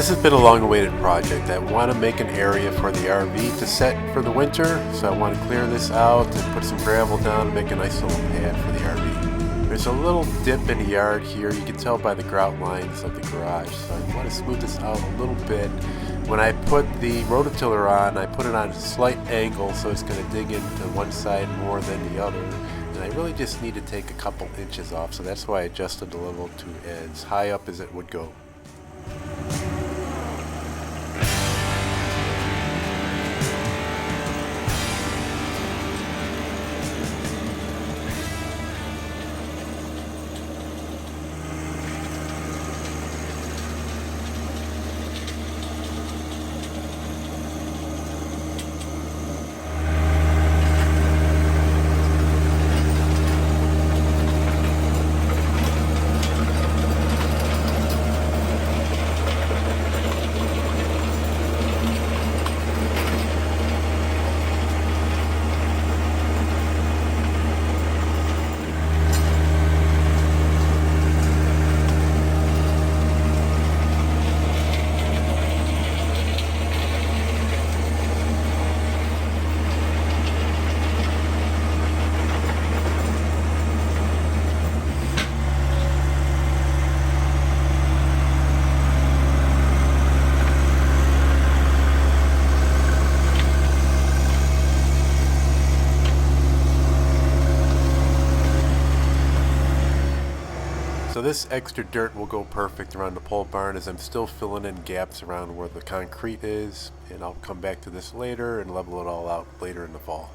This has been a long-awaited project. I want to make an area for the RV to set for the winter, so I want to clear this out and put some gravel down and make a nice little pad for the RV. There's a little dip in the yard here. You can tell by the grout lines of the garage, so I want to smooth this out a little bit. When I put the rototiller on, I put it on a slight angle so it's going to dig into one side more than the other. And I really just need to take a couple inches off, so that's why I adjusted the level to as high up as it would go. So this extra dirt will go perfect around the pole barn as I'm still filling in gaps around where the concrete is, and I'll come back to this later and level it all out later in the fall.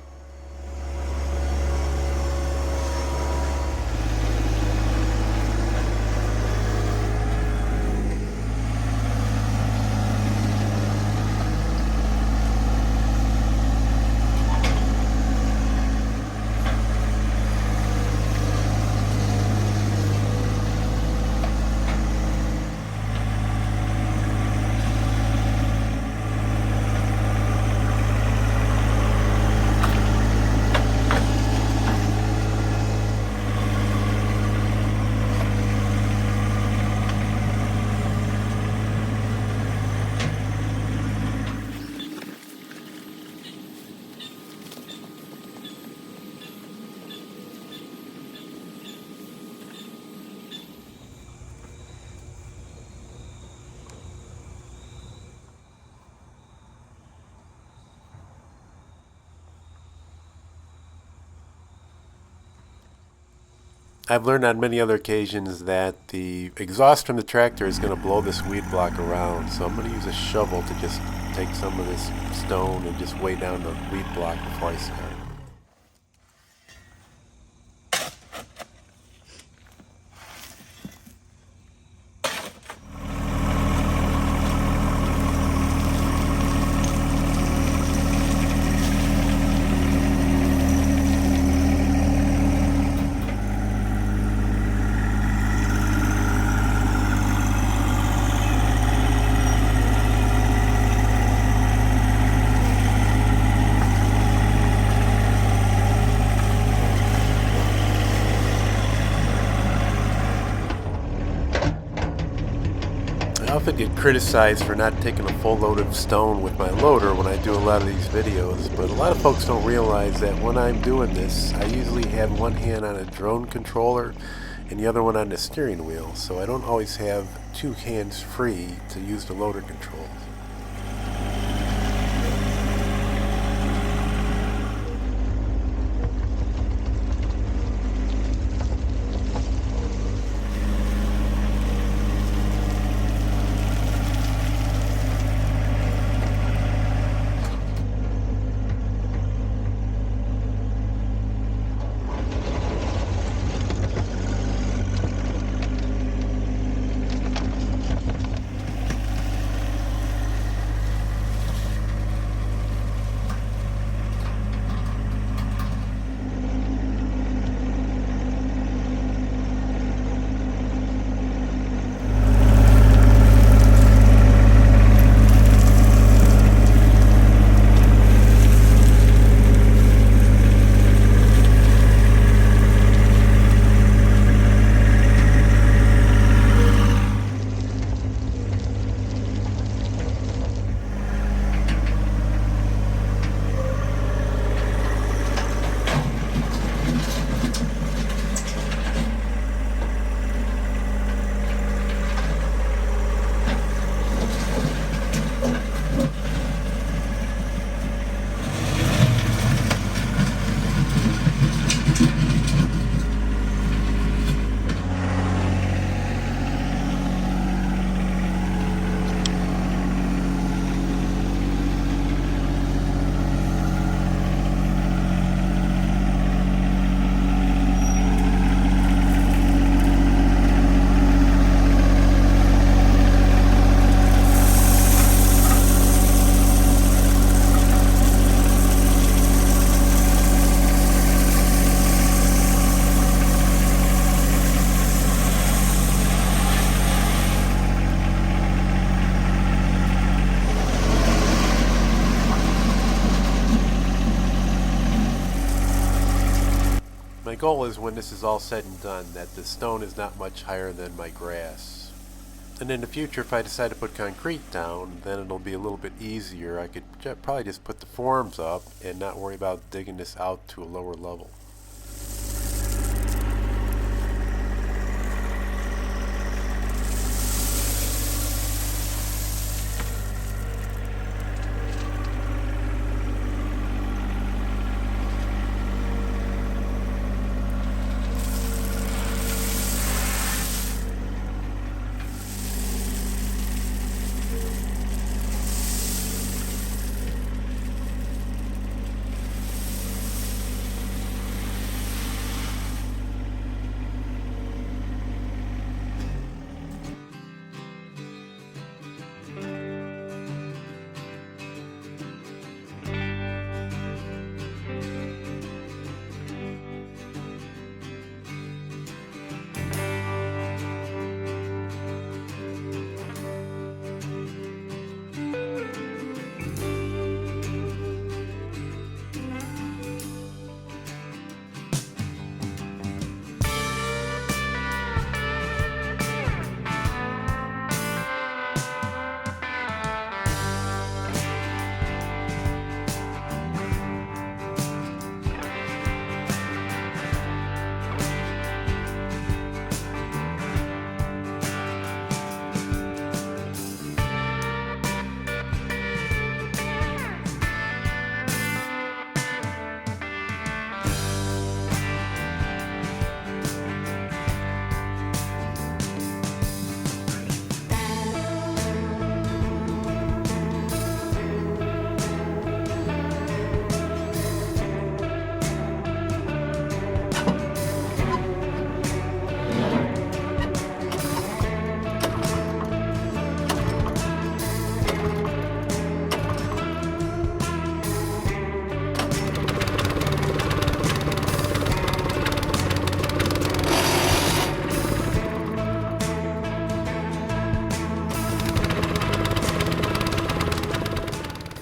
I've learned on many other occasions that the exhaust from the tractor is going to blow this weed block around, so I'm going to use a shovel to just take some of this stone and just weigh down the weed block before I start. I often get criticized for not taking a full load of stone with my loader when I do a lot of these videos, but a lot of folks don't realize that when I'm doing this, I usually have one hand on a drone controller and the other one on the steering wheel, so I don't always have two hands free to use the loader controls. goal is when this is all said and done that the stone is not much higher than my grass. And in the future, if I decide to put concrete down, then it'll be a little bit easier. I could probably just put the forms up and not worry about digging this out to a lower level.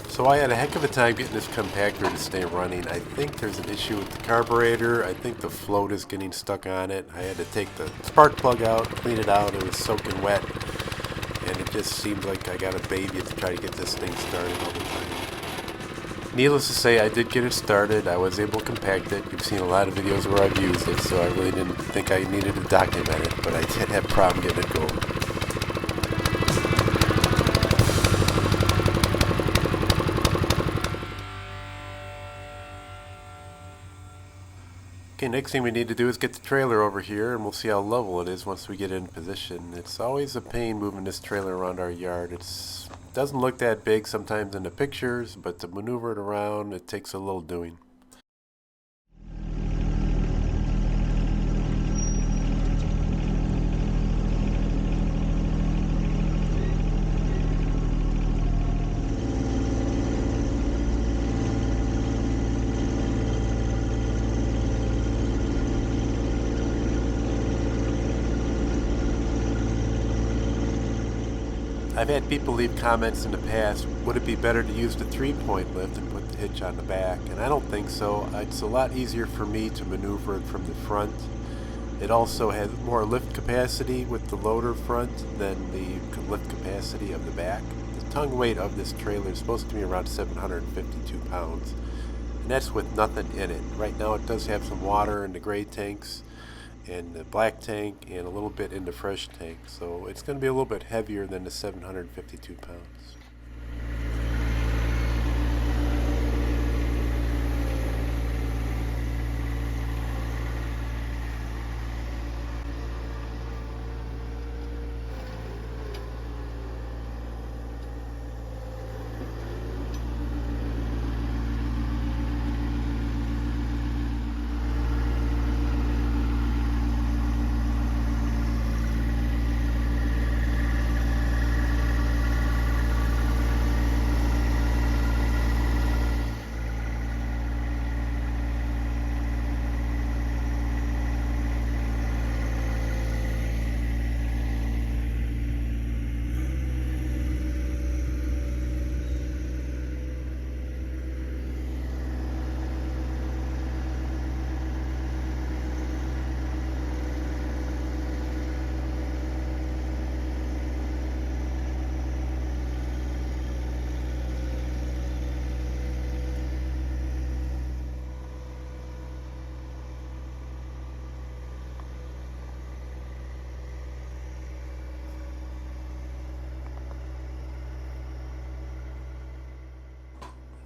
So I had a heck of a time getting this compactor to stay running. I think there's an issue with the carburetor. I think the float is getting stuck on it. I had to take the spark plug out, clean it out. It was soaking wet. And it just seems like I got a baby to try to get this thing started all the time. Needless to say, I did get it started. I was able to compact it. You've seen a lot of videos where I've used it, so I really didn't think I needed to document it, but I did have a problem getting it going. Okay, next thing we need to do is get the trailer over here, and we'll see how level it is once we get it in position. It's always a pain moving this trailer around our yard. It doesn't look that big sometimes in the pictures, but to maneuver it around, it takes a little doing. I've had people leave comments in the past, would it be better to use the 3-point lift and put the hitch on the back? And I don't think so. It's a lot easier for me to maneuver it from the front. It also has more lift capacity with the loader front than the lift capacity of the back. The tongue weight of this trailer is supposed to be around 752 pounds. And that's with nothing in it. Right now it does have some water in the gray tanks and the black tank and a little bit in the fresh tank, so it's going to be a little bit heavier than the 752 pounds.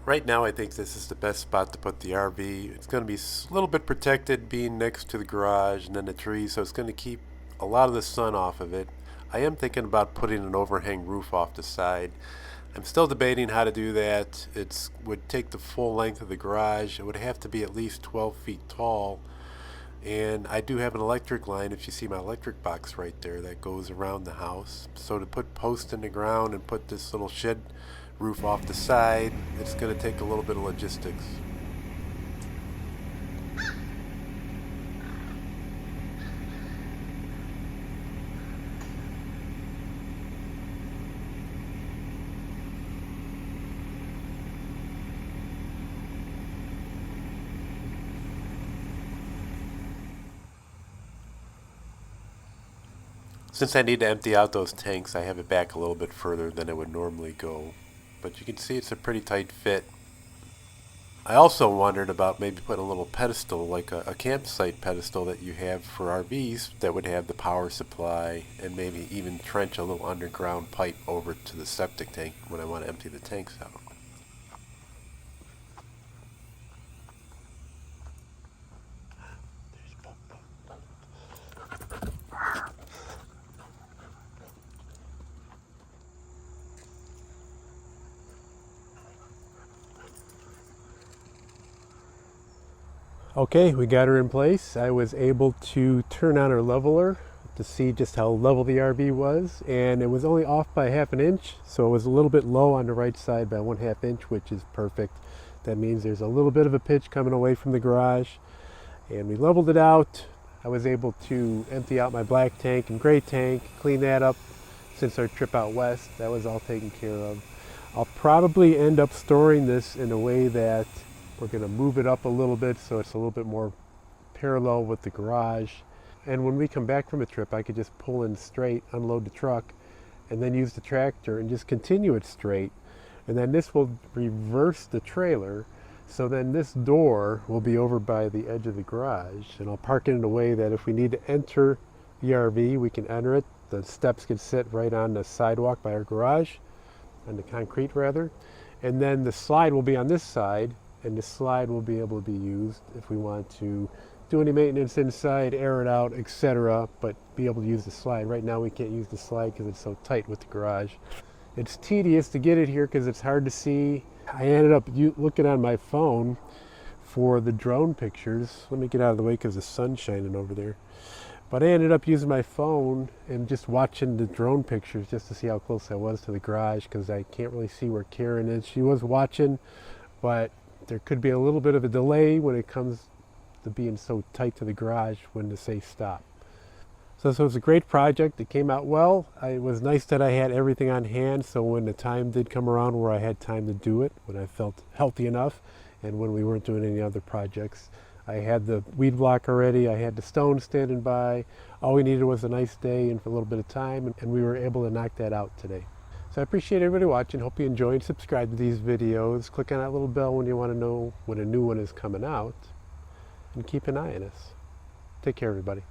Right now I think this is the best spot to put the RV. It's going to be a little bit protected being next to the garage and then the trees, so it's going to keep a lot of the sun off of it. I am thinking about putting an overhang roof off the side. I'm still debating how to do that. It would take the full length of the garage. It would have to be at least 12 feet tall. And I do have an electric line, if you see my electric box right there, that goes around the house. So to put posts in the ground and put this little shed roof off the side, it's going to take a little bit of logistics. Since I need to empty out those tanks, I have it back a little bit further than it would normally go. But you can see it's a pretty tight fit. I also wondered about maybe putting a little pedestal, like a campsite pedestal that you have for RVs that would have the power supply, and maybe even trench a little underground pipe over to the septic tank when I want to empty the tanks out. Okay, we got her in place. I was able to turn on her leveler to see just how level the RV was, and it was only off by 1/2 inch, so it was a little bit low on the right side by 1/2 inch, which is perfect. That means there's a little bit of a pitch coming away from the garage, and we leveled it out. I was able to empty out my black tank and gray tank, clean that up since our trip out west. That was all taken care of. I'll probably end up storing this in a way that we're going to move it up a little bit so it's a little bit more parallel with the garage. And when we come back from a trip, I could just pull in straight, unload the truck, and then use the tractor and just continue it straight. And then this will reverse the trailer. So then this door will be over by the edge of the garage. And I'll park it in a way that if we need to enter the RV, we can enter it. The steps can sit right on the sidewalk by our garage, on the concrete rather. And then the slide will be on this side, and the slide will be able to be used if we want to do any maintenance inside, air it out, etc., but be able to use the slide. Right now we can't use the slide because it's so tight with the garage. It's tedious to get it here because it's hard to see. I ended up looking on my phone for the drone pictures. Let me get out of the way because the sun's shining over there. But I ended up using my phone and just watching the drone pictures just to see how close I was to the garage, because I can't really see where Karen is. She was watching, but there could be a little bit of a delay when it comes to being so tight to the garage when to say stop. So it was a great project. It came out well. It was nice that I had everything on hand, so when the time did come around where I had time to do it, when I felt healthy enough and when we weren't doing any other projects, I had the weed block already, I had the stone standing by. All we needed was a nice day and for a little bit of time, and we were able to knock that out today. So I appreciate everybody watching. Hope you enjoy and subscribe to these videos. Click on that little bell when you want to know when a new one is coming out. And keep an eye on us. Take care, everybody.